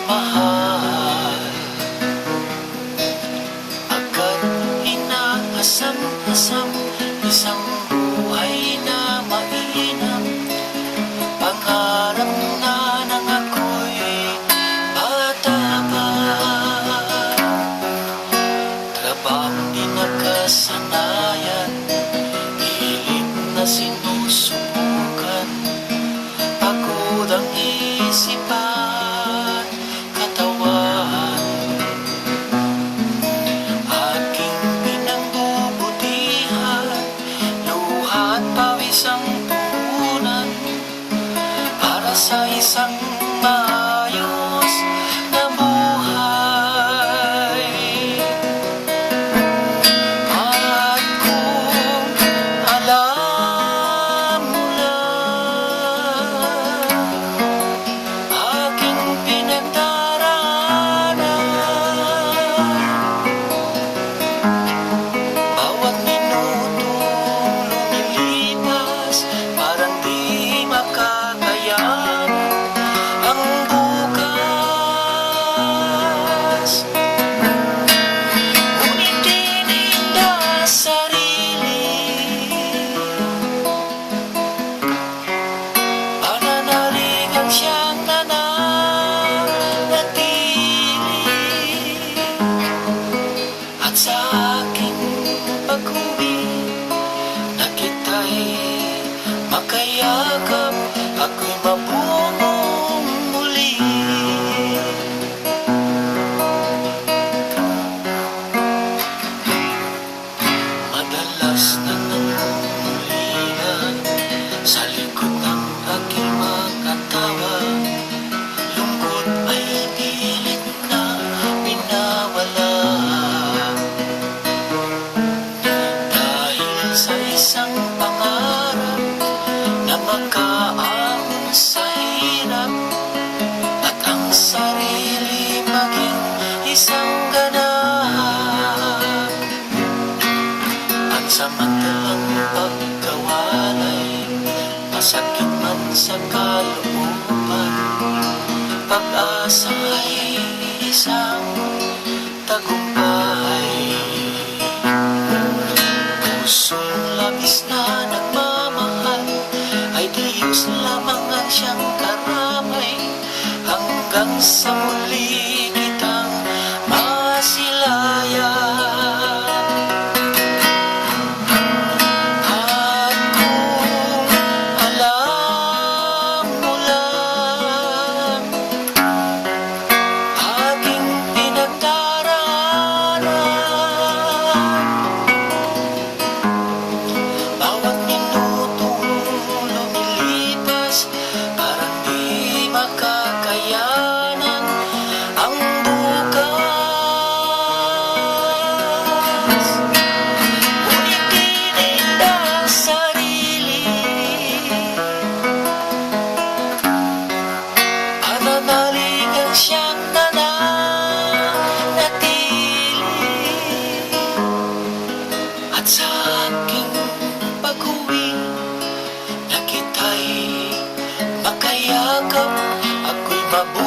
mahal. Agad inaasam-asam isang buhay na mainam, pangarap na nang ako'y bata pa. Trabahong di nakasanayan, hilig na sinusubukan, pagod ang isipan, katawan. Aking pinangbubutihan, luha at pawis ang punan, para sa isang maayos na buhay. At kung alam mo lang aking pinagdaraanan, bawat minutong lumilipas parang di makakayanan ang bukas. Ngunit tininda sarili, pananaligan siyang nananatili. At sa aking pag-uwi na kita'y makayakap, ako'y mabubong muli. Madalas na nangungulian sa likod ng aking mga tawa, lungkot ay pilit na pinawala. Dahil sa isang pangarap na makaahon sa hirap, at ang sarili maging isang ganap. Pansamantalang pagkawalay, masakit man sa kalooban, pag-asa ay isang tagumpay. Pusong labis na nagmamahal ay Diyos lamang ang siyang karamay, hanggang sa muli kitang masilayan. At kung alam mo lang aking pinagdaraanan, bawat minutong lumilipas parang di makakayanan ang bukas. Ngunit tininda sarili, pananaligan siyang nananatili. At sa aking pag-uwi na kita'y makayakap, ako'y mabuhay.